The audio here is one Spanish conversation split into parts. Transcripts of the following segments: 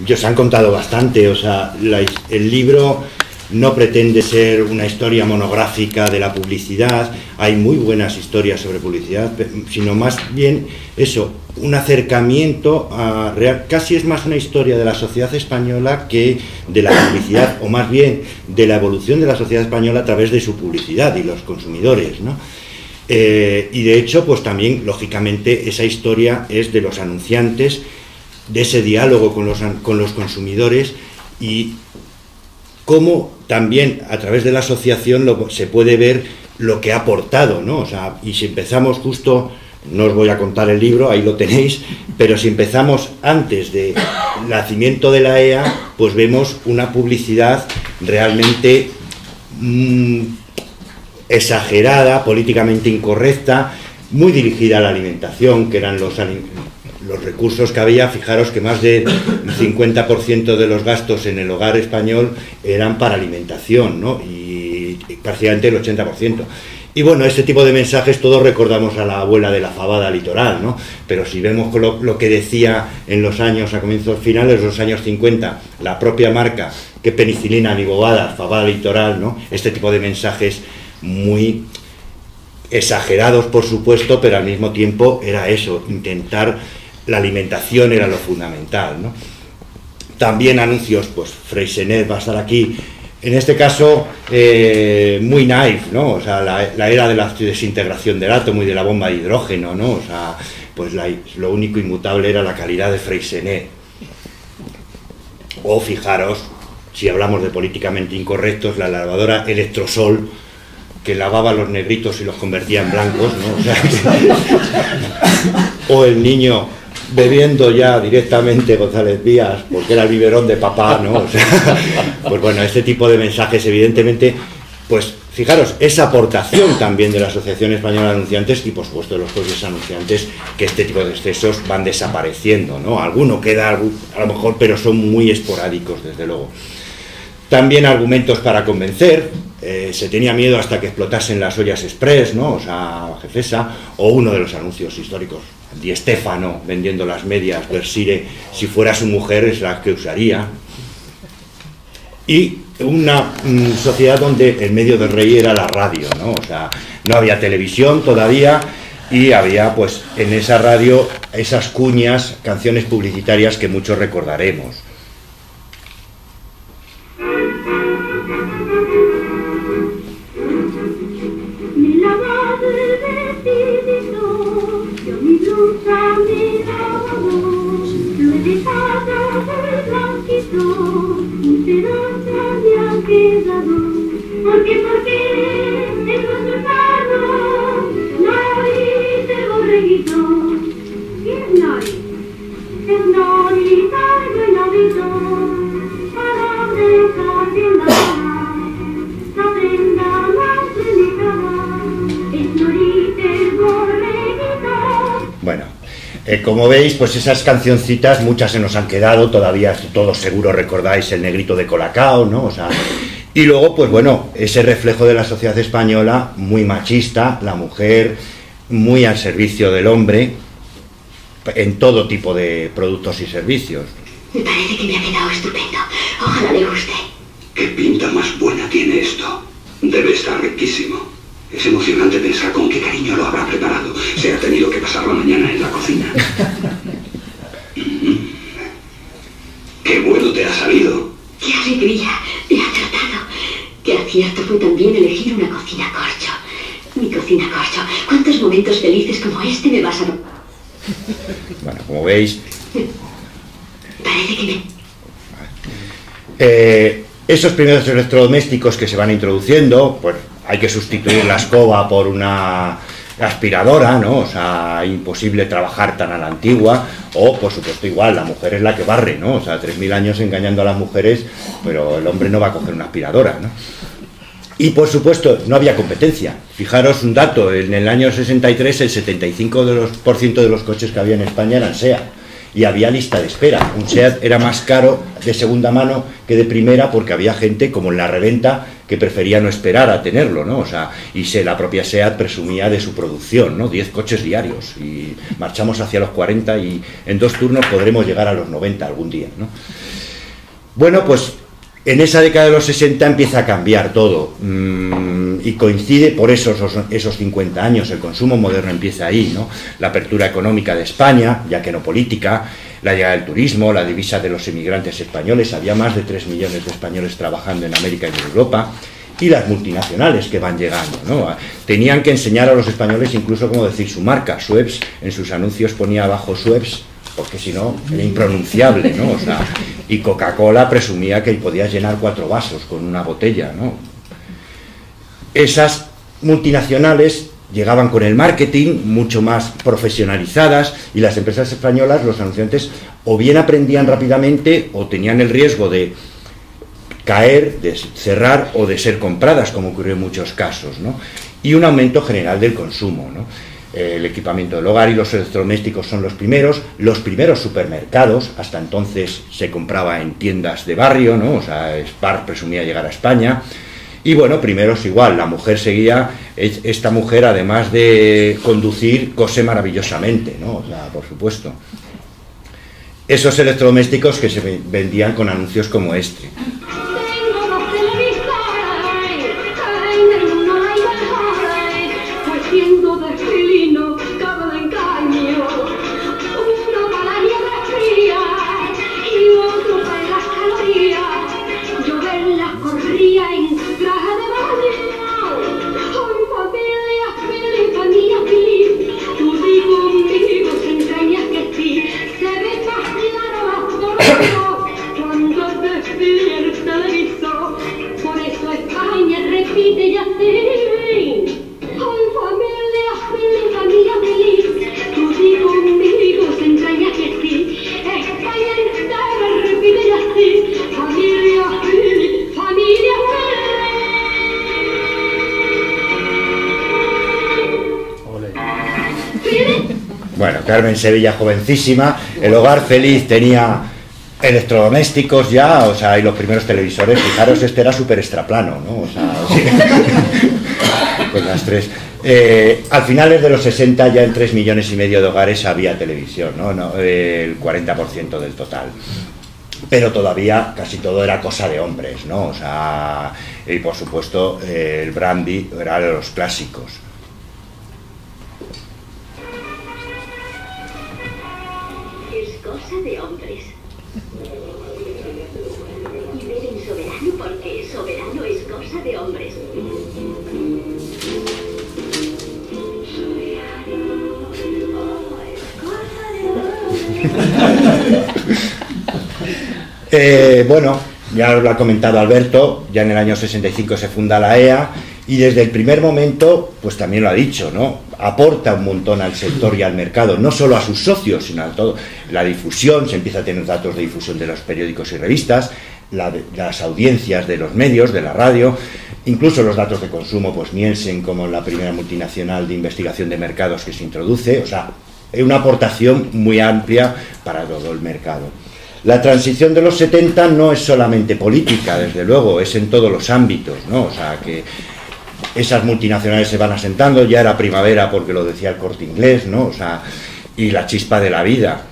se han contado bastante, o sea, el libro no pretende ser una historia monográfica de la publicidad, hay muy buenas historias sobre publicidad, sino más bien eso, un acercamiento a casi es más una historia de la sociedad española que de la publicidad, o más bien de la evolución de la sociedad española a través de su publicidad y los consumidores, ¿no? Y de hecho, pues también, lógicamente, esa historia es de los anunciantes, de ese diálogo con los consumidores, y cómo también a través de la asociación se puede ver lo que ha aportado, ¿no? O sea, y si empezamos justo, no os voy a contar el libro, ahí lo tenéis, pero si empezamos antes del nacimiento de la EA, pues vemos una publicidad realmente exagerada, políticamente incorrecta, muy dirigida a la alimentación, que eran los recursos que había. Fijaros que más del 50% de los gastos en el hogar español eran para alimentación, ¿no? Y prácticamente el 80%. Y bueno, este tipo de mensajes todos recordamos a la abuela de la fabada litoral, ¿no? Pero si vemos lo que decía en los años, a comienzos finales de los años 50, la propia marca, que penicilina ni bobadas, fabada litoral, ¿no? Este tipo de mensajes muy exagerados, por supuesto, pero al mismo tiempo era eso, intentar, la alimentación era lo fundamental, ¿no? También anuncios, pues Freixenet va a estar aquí, en este caso muy naive, ¿no? O sea, la era de la desintegración del átomo y de la bomba de hidrógeno, ¿no? O sea, pues lo único inmutable era la calidad de Freixenet. O fijaros, si hablamos de políticamente incorrectos, la lavadora Electrosol, que lavaba a los negritos y los convertía en blancos, ¿no? O sea, o el niño bebiendo ya directamente González Vías, porque era el biberón de papá, ¿no? O sea, pues bueno, este tipo de mensajes, evidentemente, pues fijaros, esa aportación también de la Asociación Española de Anunciantes y por supuesto de los propios anunciantes, que este tipo de excesos van desapareciendo, ¿no? Alguno queda a lo mejor, pero son muy esporádicos, desde luego. También argumentos para convencer, se tenía miedo hasta que explotasen las ollas express, ¿no? O sea, Jefesa, o uno de los anuncios históricos, Di Stéfano vendiendo las medias, Versire, si fuera su mujer es la que usaría. Y una sociedad donde el medio del rey era la radio, ¿no? O sea, no había televisión todavía y había, pues, en esa radio esas cuñas, canciones publicitarias que muchos recordaremos. Bueno, como veis, pues esas cancioncitas, muchas se nos han quedado, todavía todos seguro recordáis el negrito de Colacao, ¿no? O sea, y luego, pues bueno, ese reflejo de la sociedad española muy machista, la mujer muy al servicio del hombre, en todo tipo de productos y servicios. Me parece que me ha quedado estupendo. Ojalá le guste. ¿Qué pinta más buena tiene esto? Debe estar riquísimo. Es emocionante pensar con qué cariño lo habrá preparado. Se ha tenido que pasar la mañana en la cocina. ¡Qué bueno te ha salido! ¡Qué alegría! Le ha tratado. ¡Qué acierto fue también elegir una cocina corcho! Mi cocina corcho. ¿Cuántos momentos felices como este me vas a... Bueno, como veis... Parece que me... esos primeros electrodomésticos que se van introduciendo, pues hay que sustituir la escoba por una aspiradora, ¿no? O sea, imposible trabajar tan a la antigua, o por supuesto igual, la mujer es la que barre, ¿no? O sea, 3000 años engañando a las mujeres, pero el hombre no va a coger una aspiradora, ¿no? Y por supuesto, no había competencia. Fijaros un dato, en el año 63 el 75% de los coches que había en España eran SEAT. Y había lista de espera. Un SEAT era más caro de segunda mano que de primera porque había gente, como en la reventa, que prefería no esperar a tenerlo, ¿no? O sea, y la propia SEAT presumía de su producción, ¿no? 10 coches diarios, y marchamos hacia los 40 y en 2 turnos podremos llegar a los 90 algún día, ¿no? Bueno, pues en esa década de los 60 empieza a cambiar todo, y coincide por eso esos 50 años, el consumo moderno empieza ahí, ¿no? La apertura económica de España, ya que no política, la llegada del turismo, la divisa de los emigrantes españoles, había más de 3 millones de españoles trabajando en América y en Europa, y las multinacionales que van llegando, ¿no? Tenían que enseñar a los españoles incluso cómo decir su marca. Schweppes en sus anuncios ponía abajo Schweppes, porque si no era impronunciable, ¿no? O sea, y Coca-Cola presumía que podías llenar 4 vasos con una botella, ¿no? Esas multinacionales llegaban con el marketing mucho más profesionalizadas, y las empresas españolas, los anunciantes, o bien aprendían rápidamente o tenían el riesgo de caer, de cerrar o de ser compradas, como ocurrió en muchos casos, ¿no? Y un aumento general del consumo, ¿no? El equipamiento del hogar y los electrodomésticos son los primeros supermercados. Hasta entonces se compraba en tiendas de barrio, ¿no? O sea, Spar presumía llegar a España. Y bueno, primero es igual, la mujer seguía, esta mujer además de conducir, cose maravillosamente, ¿no? O sea, por supuesto. Esos electrodomésticos que se vendían con anuncios como este. Bueno, Carmen Sevilla, jovencísima, el hogar feliz tenía electrodomésticos ya, o sea, y los primeros televisores, fijaros, este era súper extraplano, ¿no? O sea, sí. Con las 3. Al finales de los 60 ya en 3,5 millones de hogares había televisión, ¿no? El 40% del total. Pero todavía casi todo era cosa de hombres, ¿no? O sea, y por supuesto el brandy era de los clásicos. Es cosa de hombres. Y beben Soberano porque Soberano es cosa de hombres. Bueno, ya lo ha comentado Alberto, ya en el año 65 se funda la EA, y desde el primer momento, pues también lo ha dicho, ¿no? Aporta un montón al sector y al mercado, no solo a sus socios, sino a todo. La difusión, se empieza a tener datos de difusión de los periódicos y revistas, las audiencias de los medios, de la radio, incluso los datos de consumo, pues Nielsen como la primera multinacional de investigación de mercados que se introduce, o sea, es una aportación muy amplia para todo el mercado. La transición de los 70 no es solamente política, desde luego, es en todos los ámbitos, ¿no? O sea, que esas multinacionales se van asentando, ya era primavera porque lo decía el Corte Inglés, ¿no? O sea, y la chispa de la vida.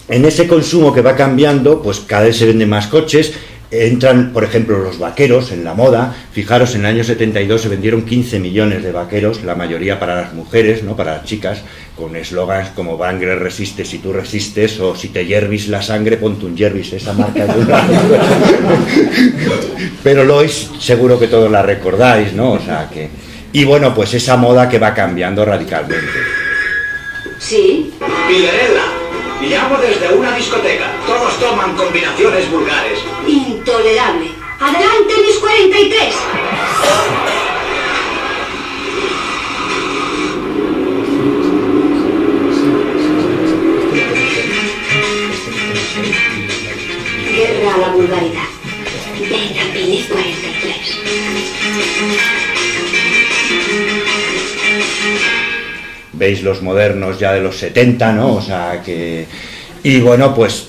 En ese consumo que va cambiando, pues cada vez se venden más coches, entran, por ejemplo, los vaqueros en la moda. Fijaros, en el año 72 se vendieron 15 millones de vaqueros, la mayoría para las mujeres, ¿no? Para las chicas, con eslogans como Bangler resiste si tú resistes, o si te hiervis la sangre, ponte un Jervis, esa marca de una... Pero Lois, seguro que todos la recordáis, ¿no? O sea que... Y bueno, pues esa moda que va cambiando radicalmente. ¿Sí? Piderella, llamo desde una discoteca. Todos toman combinaciones vulgares. Intolerable. ¡Adelante, mis 43! veis los modernos ya de los 70, ¿no? O sea que... Y bueno, pues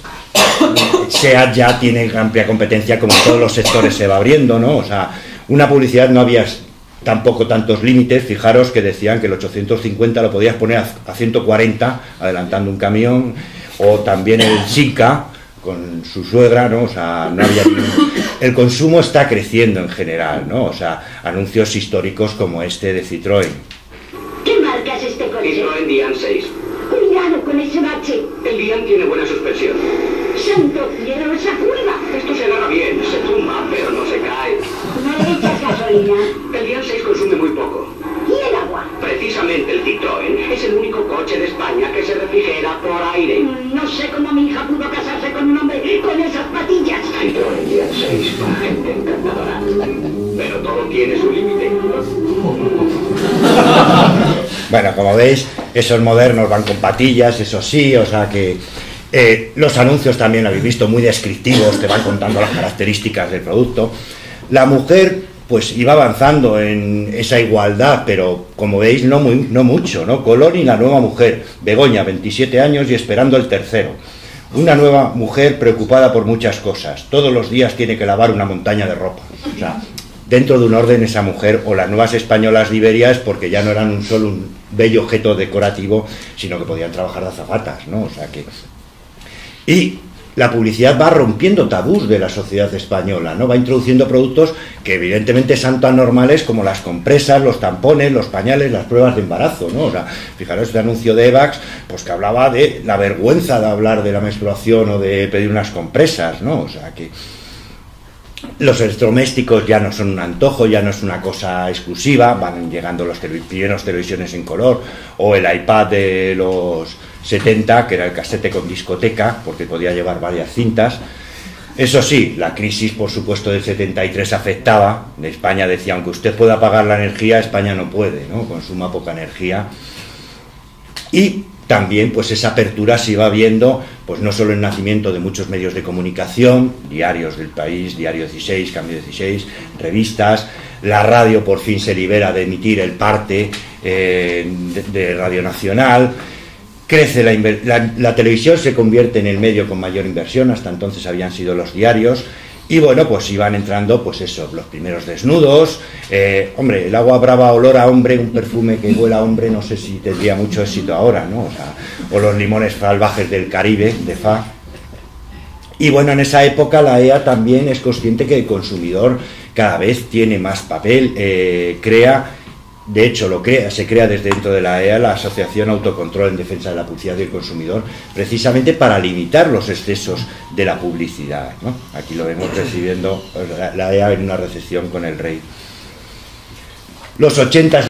SEAT ya tiene amplia competencia, como todos los sectores se va abriendo, ¿no? O sea, una publicidad no había tampoco tantos límites. Fijaros que decían que el 850 lo podías poner a 140 adelantando un camión, o también el Sica con su suegra, ¿no? O sea, no había... El consumo está creciendo en general, ¿no? O sea, anuncios históricos como este de Citroën. ¿Qué marca es este coche? Citroën Dian 6. Cuidado con ese bache. El Dian tiene buena suspensión. ¡Santo cielo, esa curva! Esto se agarra bien, se tumba, pero no se cae. No le echas gasolina. El Dian 6 consume muy poco. ¿Y el agua? Precisamente el Citroën es el único coche de España que se refrigera por aire. No sé cómo mi hija pudo casarse con un hombre con esas patillas. Citroën Dian 6 para gente encantadora. Pero todo tiene su límite. Bueno, como veis, esos modernos van con patillas, eso sí, o sea que los anuncios también lo habéis visto, muy descriptivos, te van contando las características del producto. La mujer pues iba avanzando en esa igualdad, pero como veis no mucho, ¿no? Colón y la nueva mujer, Begoña, 27 años y esperando el tercero. Una nueva mujer preocupada por muchas cosas, todos los días tiene que lavar una montaña de ropa. O sea, dentro de un orden esa mujer, o las nuevas españolas de Iberia, es porque ya no eran solo un bello objeto decorativo, sino que podían trabajar de azafatas, ¿no? O sea que... Y la publicidad va rompiendo tabús de la sociedad española, ¿no? Va introduciendo productos que evidentemente son tan normales como las compresas, los tampones, los pañales, las pruebas de embarazo, ¿no? O sea, fijaros este anuncio de Evax, pues que hablaba de la vergüenza de hablar de la menstruación o de pedir unas compresas, ¿no? O sea que los electrodomésticos ya no son un antojo, ya no es una cosa exclusiva, van llegando los primeros televisiones en color, o el iPad de los 70, que era el casete con discoteca, porque podía llevar varias cintas. Eso sí, la crisis, por supuesto, del 73 afectaba. De España decía, aunque usted pueda pagar la energía, España no puede, ¿no? Consuma poca energía. Y también, pues esa apertura se iba viendo, pues no solo el nacimiento de muchos medios de comunicación, diarios del país, Diario 16, Cambio 16, revistas, la radio por fin se libera de emitir el parte de Radio Nacional. Crece la televisión, se convierte en el medio con mayor inversión, hasta entonces habían sido los diarios, y bueno, pues iban entrando, pues eso, los primeros desnudos, hombre, el agua brava olor a hombre, un perfume que huela a hombre, no sé si tendría mucho éxito ahora, ¿no? O sea, o los limones salvajes del Caribe, de Fa. Y bueno, en esa época la EA también es consciente que el consumidor cada vez tiene más papel, de hecho, se crea desde dentro de la EA la Asociación Autocontrol en Defensa de la Publicidad del Consumidor, precisamente para limitar los excesos de la publicidad, ¿no? Aquí lo vemos recibiendo la EA en una recepción con el rey. Los 80